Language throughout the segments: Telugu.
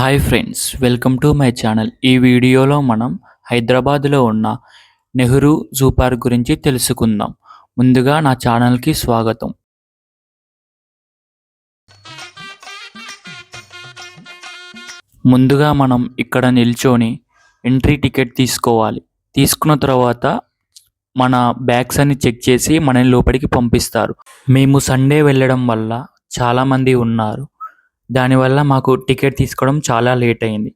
Hi friends, welcome to my channel. ఈ వీడియోలో మనం హైదరాబాద్లో ఉన్న నెహ్రూ జూ పార్క్ గురించి తెలుసుకుందాం. ముందుగా నా ఛానల్కి స్వాగతం. ముందుగా మనం ఇక్కడ నిల్చొని ఎంట్రీ టికెట్ తీసుకోవాలి. తీసుకున్న తర్వాత మన బ్యాగ్స్ అన్ని చెక్ చేసి మనల్ని లోపలికి పంపిస్తారు. మేము సండే వెళ్ళడం వల్ల చాలామంది ఉన్నారు. దానివల్ల మాకు టికెట్ తీసుకోవడం చాలా లేట్ అయింది.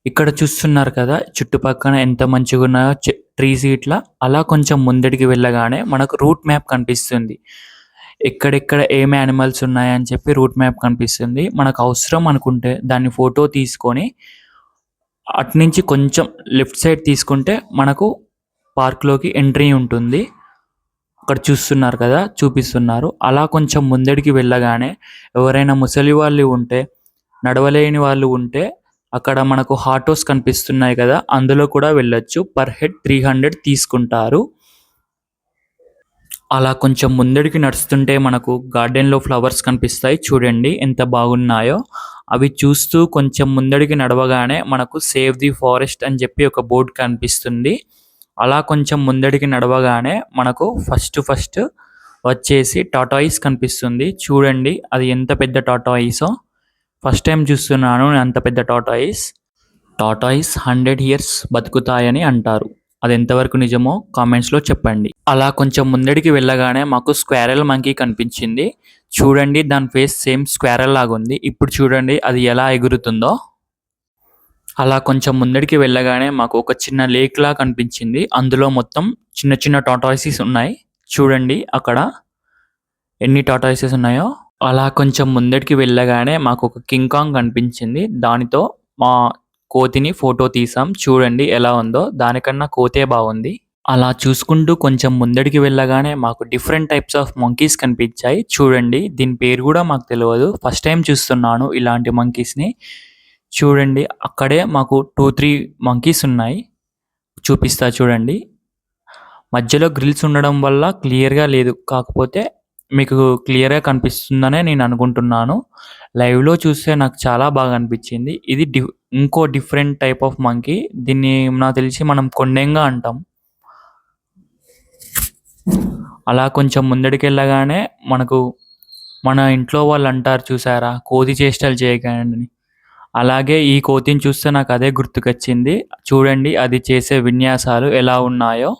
ఇక్కడ చూస్తున్నారు కదా, చుట్టుపక్కన ఎంత మంచిగా ఉన్నాయో ట్రీస్ ఇట్లా. అలా కొంచెం ముందడికి వెళ్ళగానే మనకు రూట్ మ్యాప్ కనిపిస్తుంది. ఎక్కడెక్కడ ఏం యానిమల్స్ ఉన్నాయని చెప్పి రూట్ మ్యాప్ కనిపిస్తుంది. మనకు అవసరం అనుకుంటే దాన్ని ఫోటో తీసుకొని అటునుంచి కొంచెం లెఫ్ట్ సైడ్ తీసుకుంటే మనకు పార్క్లోకి ఎంట్రీ ఉంటుంది. అక్కడ చూస్తున్నారు కదా, చూపిస్తున్నారు. అలా కొంచెం ముందడికి వెళ్ళగానే ఎవరైనా ముసలి వాళ్ళు ఉంటే, నడవలేని వాళ్ళు ఉంటే అక్కడ మనకు ఆటోస్ కనిపిస్తున్నాయి కదా, అందులో కూడా వెళ్ళొచ్చు. పర్ హెడ్ 300 తీసుకుంటారు. అలా కొంచెం ముందడికి నడుస్తుంటే మనకు గార్డెన్లో ఫ్లవర్స్ కనిపిస్తాయి. చూడండి ఎంత బాగున్నాయో. అవి చూస్తూ కొంచెం ముందడికి నడవగానే మనకు సేవ్ ది ఫారెస్ట్ అని చెప్పి ఒక బోర్డు కనిపిస్తుంది. అలా కొంచెం ముందడికి నడవగానే మనకు ఫస్ట్ వచ్చేసి టాటాయిస్ కనిపిస్తుంది. చూడండి అది ఎంత పెద్ద టాటాయిసో. ఫస్ట్ టైం చూస్తున్నాను అంత పెద్ద టాటాయిస్. 100 ఇయర్స్ బతుకుతాయని అంటారు. అది ఎంతవరకు నిజమో కామెంట్స్లో చెప్పండి. అలా కొంచెం ముందడికి వెళ్ళగానే మాకు స్క్వారెల్ మంకీ కనిపించింది. చూడండి దాని ఫేస్ సేమ్ స్క్వారెల్ లాగా ఉంది. ఇప్పుడు చూడండి అది ఎలా ఎగురుతుందో. అలా కొంచెం ముందడికి వెళ్ళగానే మాకు ఒక చిన్న లేక్ లా కనిపించింది. అందులో మొత్తం చిన్న చిన్న టాటాయిసెస్ ఉన్నాయి. చూడండి అక్కడ ఎన్ని టాటాయిసెస్ ఉన్నాయో. అలా కొంచెం ముందడికి వెళ్ళగానే మాకు ఒక కింగ్ కాంగ్ కనిపించింది. దానితో మా కోతిని ఫోటో తీసాం. చూడండి ఎలా ఉందో. దానికన్నా కోతే బాగుంది. అలా చూసుకుంటూ కొంచెం ముందడికి వెళ్ళగానే మాకు డిఫరెంట్ టైప్స్ ఆఫ్ మంకీస్ కనిపించాయి. చూడండి దీని పేరు కూడా మాకు తెలియదు. ఫస్ట్ టైం చూస్తున్నాను ఇలాంటి మంకీస్ని. చూడండి అక్కడే మాకు 2-3 మంకీస్ ఉన్నాయి. చూపిస్తా చూడండి. మధ్యలో గ్రిల్స్ ఉండడం వల్ల క్లియర్గా లేదు, కాకపోతే మీకు క్లియర్గా కనిపిస్తుందనే నేను అనుకుంటున్నాను. లైవ్లో చూస్తే నాకు చాలా బాగా అనిపించింది. ఇది ఇంకో డిఫరెంట్ టైప్ ఆఫ్ మంకీ. దీన్ని నాకు తెలిసి మనం కొండెంగా అంటాం. అలా కొంచెం ముందడికి వెళ్ళగానే మనకు మన ఇంట్లో వాళ్ళు అంటారు చూసారా, కోతి చేష్టలు చేయకండి. అలాగే ఈ కోతిని చూస్తే నాకు అదే గుర్తుకొచ్చింది. చూడండి అది చేసే విన్యాసాలు ఎలా ఉన్నాయో.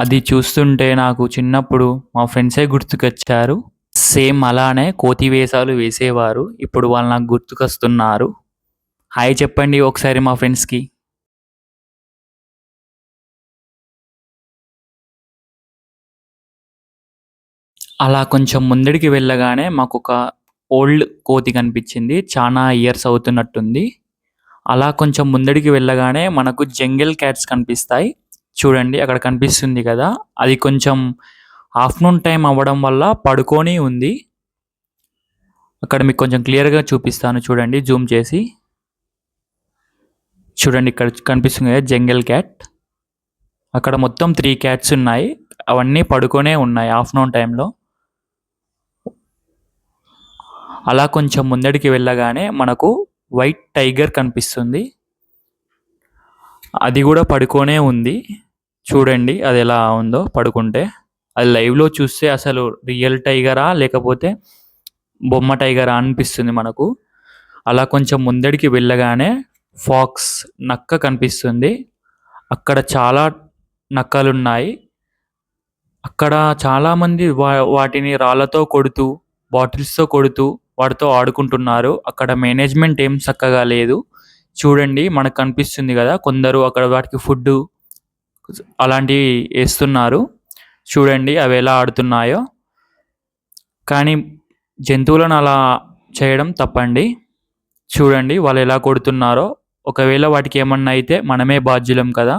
అది చూస్తుంటే నాకు చిన్నప్పుడు మా ఫ్రెండ్సే గుర్తుకొచ్చారు. సేమ్ అలానే కోతి వేషాలు వేసేవారు. ఇప్పుడు వాళ్ళు నాకు గుర్తుకొస్తున్నారు. హాయ్ చెప్పండి ఒకసారి మా ఫ్రెండ్స్కి. అలా కొంచెం ముందడికి వెళ్ళగానే మాకు ఒక ఓల్డ్ కోతి కనిపించింది. చాలా ఇయర్స్ అవుతున్నట్టుంది. అలా కొంచెం ముందడికి వెళ్ళగానే మనకు జంగిల్ క్యాట్స్ కనిపిస్తాయి. చూడండి అక్కడ కనిపిస్తుంది కదా, అది కొంచెం ఆఫ్టర్నూన్ టైం అవ్వడం వల్ల పడుకొని ఉంది. అక్కడ మీకు కొంచెం క్లియర్గా చూపిస్తాను చూడండి, జూమ్ చేసి. చూడండి ఇక్కడ కనిపిస్తుంది కదా జంగిల్ క్యాట్. అక్కడ మొత్తం 3 క్యాట్స్ ఉన్నాయి. అవన్నీ పడుకొనే ఉన్నాయి ఆఫ్టర్నూన్ టైంలో. అలా కొంచెం ముందడికి వెళ్ళగానే మనకు వైట్ టైగర్ కనిపిస్తుంది. అది కూడా పడుకొనే ఉంది. చూడండి అది ఎలా ఉందో పడుకుంటే. అది లైవ్లో చూస్తే అసలు రియల్ టైగరా లేకపోతే బొమ్మ టైగరా అనిపిస్తుంది మనకు. అలా కొంచెం ముందడికి వెళ్ళగానే ఫాక్స్ నక్క కనిపిస్తుంది. అక్కడ చాలా నక్కలున్నాయి. అక్కడ చాలామంది వాటిని రాళ్ళతో కొడుతూ, బాటిల్స్తో కొడుతూ వాటితో ఆడుకుంటున్నారు. అక్కడ మేనేజ్మెంట్ ఏం చక్కగా లేదు. చూడండి మనకు కనిపిస్తుంది కదా, కొందరు అక్కడ వాటికి ఫుడ్ అలాంటివి వేస్తున్నారు. చూడండి అవి ఎలా ఆడుతున్నాయో. కానీ జంతువులను అలా చేయడం తప్పండి. చూడండి వాళ్ళు ఎలా కొడుతున్నారో. ఒకవేళ వాటికి ఏమన్నా అయితే మనమే బాధ్యులం కదా.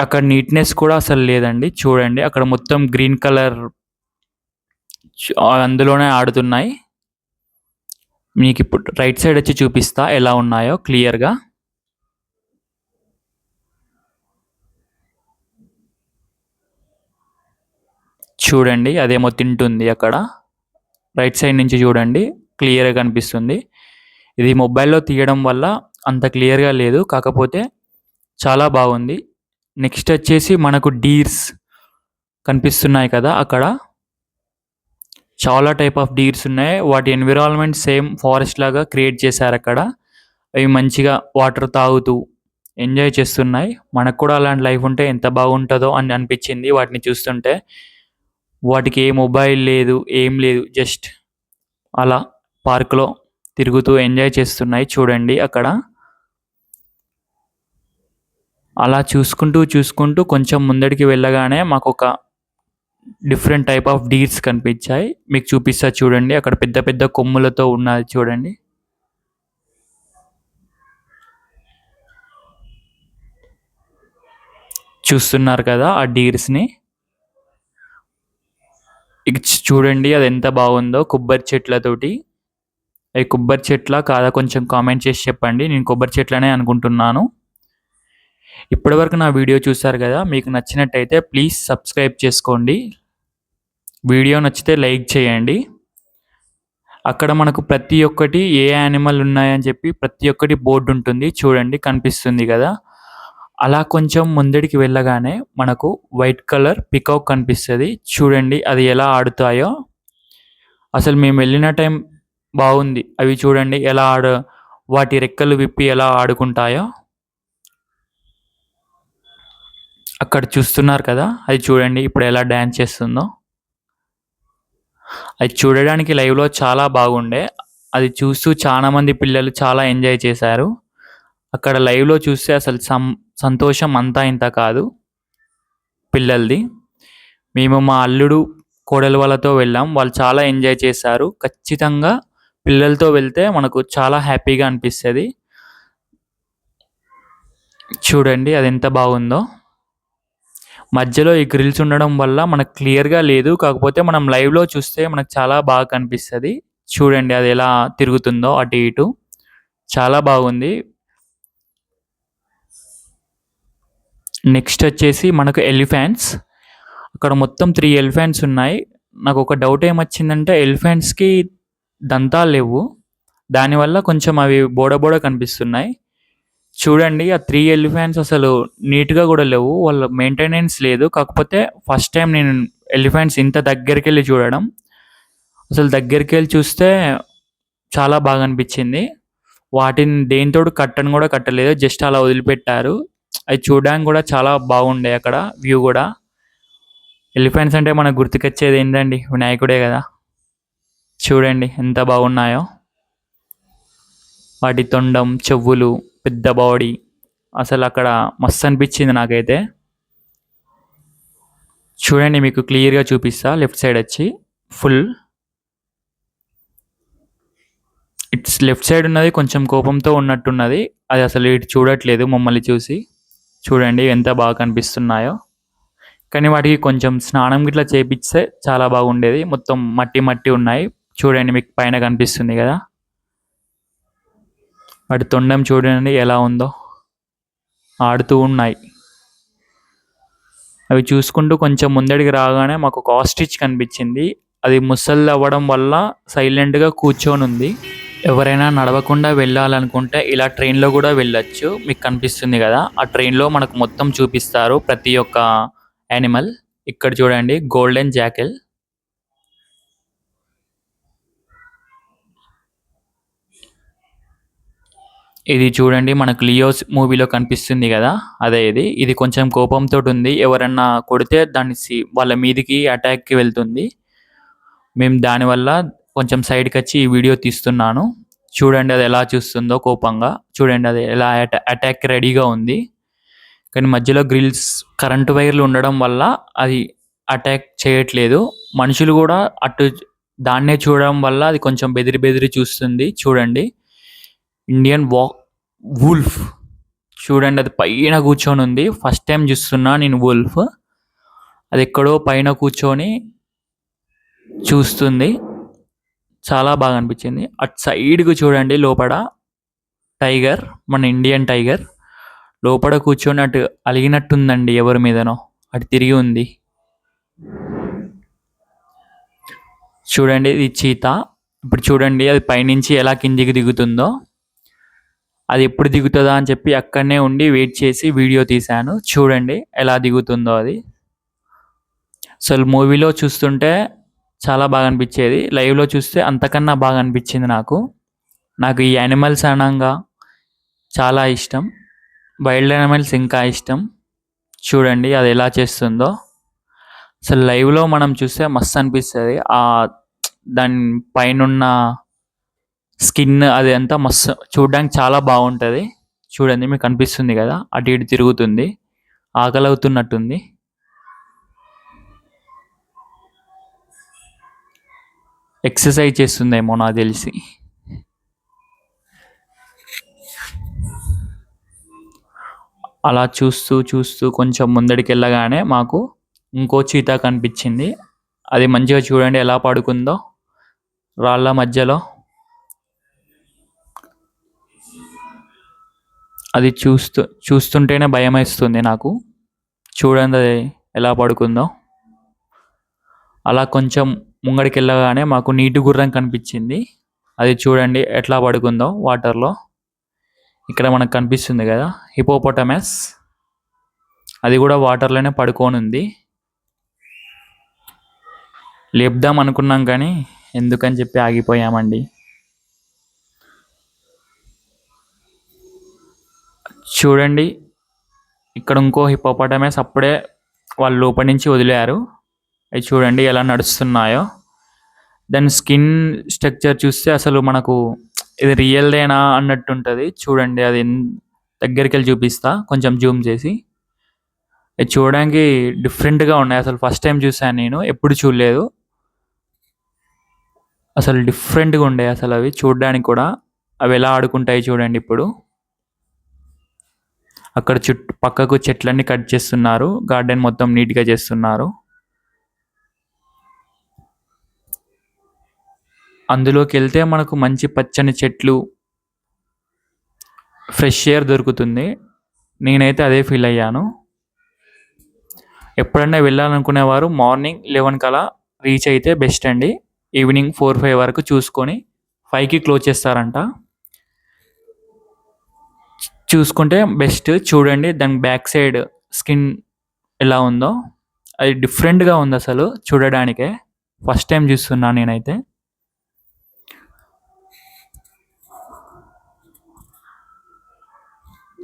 అక్కడ నీట్నెస్ కూడా అసలు లేదండి. చూడండి అక్కడ మొత్తం గ్రీన్ కలర్ అందులోనే ఆడుతున్నాయి. మీకు ఇప్పుడు రైట్ సైడ్ వచ్చి చూపిస్తా ఎలా ఉన్నాయో క్లియర్గా. చూడండి అదేమో తింటుంది అక్కడ. రైట్ సైడ్ నుంచి చూడండి, క్లియర్గా కనిపిస్తుంది. ఇది మొబైల్లో తీయడం వల్ల అంత క్లియర్గా లేదు, కాకపోతే చాలా బాగుంది. నెక్స్ట్ వచ్చేసి మనకు డీర్స్ కనిపిస్తున్నాయి కదా, అక్కడ చాలా టైప్ ఆఫ్ డీర్స్ ఉన్నాయి. వాటి ఎన్విరాన్మెంట్ సేమ్ ఫారెస్ట్ లాగా క్రియేట్ చేశారు అక్కడ. అవి మంచిగా వాటర్ తాగుతూ ఎంజాయ్ చేస్తున్నాయి. మనకు కూడా అలాంటి లైఫ్ ఉంటే ఎంత బాగుంటుందో అని అనిపించింది వాటిని చూస్తుంటే. వాటికి ఏ మొబైల్ లేదు, ఏం లేదు, జస్ట్ అలా పార్క్లో తిరుగుతూ ఎంజాయ్ చేస్తున్నాయి. చూడండి అక్కడ. అలా చూసుకుంటూ చూసుకుంటూ కొంచెం ముందడికి వెళ్ళగానే మాకు ఒక డిఫరెంట్ టైప్ ఆఫ్ డీర్స్ కనిపించాయి. మీకు చూపిస్తా చూడండి. అక్కడ పెద్ద పెద్ద కొమ్ములతో ఉన్నది చూడండి. చూస్తున్నారు కదా ఆ డీర్స్ని. ఇక చూడండి అది ఎంత బాగుందో, కొబ్బరి చెట్లతోటి. అవి కొబ్బరి చెట్ల కాదా కొంచెం కామెంట్ చేసి చెప్పండి. నేను కొబ్బరి చెట్లనే అనుకుంటున్నాను. ఇప్పటివరకు నా వీడియో చూసారు కదా, మీకు నచ్చినట్టయితే ప్లీజ్ సబ్స్క్రైబ్ చేసుకోండి. వీడియో నచ్చితే లైక్ చేయండి. అక్కడ మనకు ప్రతి ఒక్కటి ఏ యానిమల్ ఉన్నాయని చెప్పి ప్రతి ఒక్కటి బోర్డు ఉంటుంది చూడండి, కనిపిస్తుంది కదా. అలా కొంచెం ముందడికి వెళ్ళగానే మనకు వైట్ కలర్ పికాక్ కనిపిస్తుంది చూడండి. అది ఎలా ఆడుతాయో అసలు మేము వెళ్ళిన టైం బాగుంది. అవి చూడండి ఎలా వాటి రెక్కలు విప్పి ఎలా ఆడుకుంటాయో అక్కడ చూస్తున్నారు కదా. అది చూడండి ఇప్పుడు ఎలా డ్యాన్స్ చేస్తుందో. అది చూడడానికి లైవ్లో చాలా బాగుండే. అది చూస్తూ చాలామంది పిల్లలు చాలా ఎంజాయ్ చేశారు. అక్కడ లైవ్లో చూస్తే అసలు సంతోషం అంతా ఇంత కాదు పిల్లలది. మేము మా అల్లుడు కోడలు వాళ్ళతో వెళ్ళాం. వాళ్ళు చాలా ఎంజాయ్ చేశారు. ఖచ్చితంగా పిల్లలతో వెళ్తే మనకు చాలా హ్యాపీగా అనిపిస్తుంది. చూడండి అది ఎంత బాగుందో. మధ్యలో ఈ గ్రిల్స్ ఉండడం వల్ల మనకు క్లియర్గా లేదు, కాకపోతే మనం లైవ్లో చూస్తే మనకు చాలా బాగా కనిపిస్తుంది. చూడండి అది ఎలా తిరుగుతుందో అటు ఇటు, చాలా బాగుంది. నెక్స్ట్ వచ్చేసి మనకు ఎలిఫెంట్స్. అక్కడ మొత్తం 3 ఎలిఫెంట్స్ ఉన్నాయి. నాకు ఒక డౌట్ ఏమొచ్చిందంటే ఎలిఫెంట్స్కి దంతాలు లేవు, దానివల్ల కొంచెం అవి బోడ కనిపిస్తున్నాయి. చూడండి ఆ 3 ఎలిఫెంట్స్ అసలు నీట్గా కూడా లేవు, వాళ్ళ మెయింటెనెన్స్ లేదు. కాకపోతే ఫస్ట్ టైం నేను ఎలిఫెంట్స్ ఇంత దగ్గరికి వెళ్ళి చూడడం. అసలు దగ్గరికి వెళ్ళి చూస్తే చాలా బాగా అనిపించింది. వాటిని దేనితో కట్టను కూడా కట్టలేదు, జస్ట్ అలా వదిలిపెట్టారు. అది చూడడానికి కూడా చాలా బాగుండే అక్కడ వ్యూ కూడా. ఎలిఫెంట్స్ అంటే మనకు గుర్తుకొచ్చేది ఏంటండి, వినాయకుడే కదా. చూడండి ఎంత బాగున్నాయో. వాటి తొండం, చెవులు, పెద్ద బాడీ, అసలు అక్కడ మస్తు అనిపించింది నాకైతే. చూడండి మీకు క్లియర్గా చూపిస్తా. లెఫ్ట్ సైడ్ వచ్చి ఫుల్ ఇట్స్ లెఫ్ట్ సైడ్ ఉన్నది కొంచెం కోపంతో ఉన్నట్టున్నది. అది అసలు ఇటు చూడట్లేదు మమ్మల్ని చూసి. చూడండి ఎంత బాగా కనిపిస్తున్నాయో. కానీ వాటికి కొంచెం స్నానం గిట్లా చేపిస్తే చాలా బాగుండేది. మొత్తం మట్టి మట్టి ఉన్నాయి. చూడండి మీకు పైన కనిపిస్తుంది కదా. వాటి తొండం చూడండి ఎలా ఉందో, ఆడుతూ ఉన్నాయి. అవి చూసుకుంటూ కొంచెం ముందడికి రాగానే మాకు ఒక ఆస్ట్రిచ్ కనిపించింది. అది ముసలి అవ్వడం వల్ల సైలెంట్గా కూర్చొని ఉంది. ఎవరైనా నడవకుండా వెళ్ళాలనుకుంటే ఇలా ట్రైన్లో కూడా వెళ్ళొచ్చు. మీకు కనిపిస్తుంది కదా, ఆ ట్రైన్లో మనకు మొత్తం చూపిస్తారు ప్రతి ఒక్క యానిమల్. ఇక్కడ చూడండి గోల్డెన్ జాకెల్. ఇది చూడండి మనకు లియోస్ మూవీలో కనిపిస్తుంది కదా, అదే ఇది కొంచెం కోపంతో ఉంది. ఎవరన్నా కొడితే దాన్ని వాళ్ళ మీదికి అటాక్కి వెళ్తుంది. మేము దానివల్ల కొంచెం సైడ్కి వచ్చి ఈ వీడియో తీస్తున్నాను. చూడండి అది ఎలా చూస్తుందో కోపంగా. చూడండి అది ఎలా అటాక్ రెడీగా ఉంది. కానీ మధ్యలో గ్రిల్స్, కరెంటు వైర్లు ఉండడం వల్ల అది అటాక్ చేయట్లేదు. మనుషులు కూడా అటు దాన్నే చూడడం వల్ల అది కొంచెం బెదిరి చూస్తుంది. చూడండి ఇండియన్ వూల్ఫ్. చూడండి అది పైన కూర్చొని ఉంది. ఫస్ట్ టైం చూస్తున్నా నేను వూల్ఫ్. అది ఎక్కడో పైన కూర్చొని చూస్తుంది. చాలా బాగా అనిపించింది. అటు సైడ్కు చూడండి లోపల టైగర్, మన ఇండియన్ టైగర్ లోపల కూర్చొని అటు అలిగినట్టుందండి ఎవరి మీదనో, అటు తిరిగి ఉంది. చూడండి ఇది చీత. ఇప్పుడు చూడండి అది పైనుంచి ఎలా కిందికి దిగుతుందో. అది ఎప్పుడు దిగుతుందా అని చెప్పి అక్కడనే ఉండి వెయిట్ చేసి వీడియో తీశాను. చూడండి ఎలా దిగుతుందో అది. అసలు మూవీలో చూస్తుంటే చాలా బాగా అనిపించేది. లైవ్లో చూస్తే అంతకన్నా బాగా అనిపించింది నాకు. నాకు ఈ యానిమల్స్ అనంగా చాలా ఇష్టం. వైల్డ్ యానిమల్స్ ఇంకా ఇష్టం. చూడండి అది ఎలా చేస్తుందో. అసలు లైవ్లో మనం చూస్తే మస్తు అనిపిస్తుంది. దాని పైనున్న స్కిన్ అది అంతా మస్తు చూడడానికి చాలా బాగుంటుంది. చూడండి మీకు కనిపిస్తుంది కదా, అటు ఇటు తిరుగుతుంది, ఆకలి అవుతున్నట్టుంది. ఎక్సర్సైజ్ చేస్తుందేమో నాకు తెలిసి. అలా చూస్తూ చూస్తూ కొంచెం ముందడికి వెళ్ళగానే మాకు ఇంకో చీత కనిపించింది. అది మంచిగా చూడండి ఎలా పడుకుందో రాళ్ళ మధ్యలో. అది చూస్తుంటేనే భయం వేస్తుంది నాకు. చూడండి అది ఎలా పడుకుందో. అలా కొంచెం ముంగడికి వెళ్ళగానే మాకు నీటి గుర్రం కనిపించింది. అది చూడండి ఎట్లా పడుకుందో వాటర్లో. ఇక్కడ మనకు కనిపిస్తుంది కదా హిపోపోటమస్. అది కూడా వాటర్లోనే పడుకొని ఉంది. లేపుదాం అనుకున్నాం కానీ ఎందుకని చెప్పి ఆగిపోయామండి. చూడండి ఇక్కడ ఇంకో హిపోపోటమస్ అప్పుడే వాళ్ళు లోపలి నుంచి వదిలారు. అవి చూడండి ఎలా నడుస్తున్నాయో. దాని స్కిన్ స్ట్రక్చర్ చూస్తే అసలు మనకు ఇది రియల్దేనా అన్నట్టు ఉంటుంది. చూడండి అది దగ్గరికి వెళ్ళి చూపిస్తా కొంచెం జూమ్ చేసి. ఇది చూడడానికి డిఫరెంట్గా ఉన్నాయి. అసలు ఫస్ట్ టైం చూసాను నేను, ఎప్పుడు చూడలేదు. అసలు డిఫరెంట్గా ఉండే అసలు అవి చూడడానికి కూడా. అవి ఎలా ఆడుకుంటాయి చూడండి. ఇప్పుడు అక్కడ పక్కకు చెట్లన్నీ కట్ చేస్తున్నారు, గార్డెన్ మొత్తం నీట్గా చేస్తున్నారు. అందులోకి వెళ్తే మనకు మంచి పచ్చని చెట్లు, ఫ్రెష్ ఎయిర్ దొరుకుతుంది. నేనైతే అదే ఫీల్ అయ్యాను. ఎప్పుడన్నా వెళ్ళాలనుకునేవారు మార్నింగ్ 11 కలా రీచ్ అయితే బెస్ట్ అండి. ఈవినింగ్ 4-5 వరకు చూసుకొని 5కి క్లోజ్ చేస్తారంట. చూసుకుంటే బెస్ట్. చూడండి దాని బ్యాక్ సైడ్ స్కిన్ ఎలా ఉందో. అది డిఫరెంట్గా ఉంది అసలు చూడడానికే. ఫస్ట్ టైం చూస్తున్నాను నేనైతే.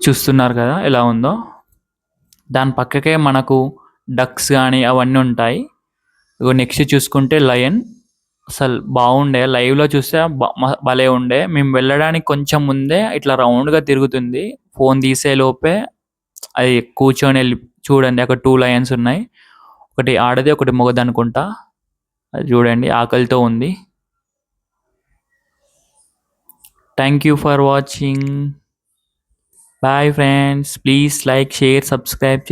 చూస్తున్నారు కదా ఎలా ఉందో. దాని పక్కకే మనకు డక్స్ కానీ అవన్నీ ఉంటాయి. ఇగో నెక్స్ట్ చూసుకుంటే లయన్. అసలు బాగుండే, లైవ్లో చూస్తే భలే ఉండే. మేము వెళ్ళడానికి కొంచెం ముందే ఇట్లా రౌండ్గా తిరుగుతుంది. ఫోన్ తీసే లోపే అది కూర్చొని వెళ్ళి చూడండి అక్కడ 2 లయన్స్ ఉన్నాయి. ఒకటి ఆడది ఒకటి మగది అనుకుంటా. అది చూడండి ఆకలితో ఉంది. Thank you for watching. Bye friends. Please like, share, subscribe.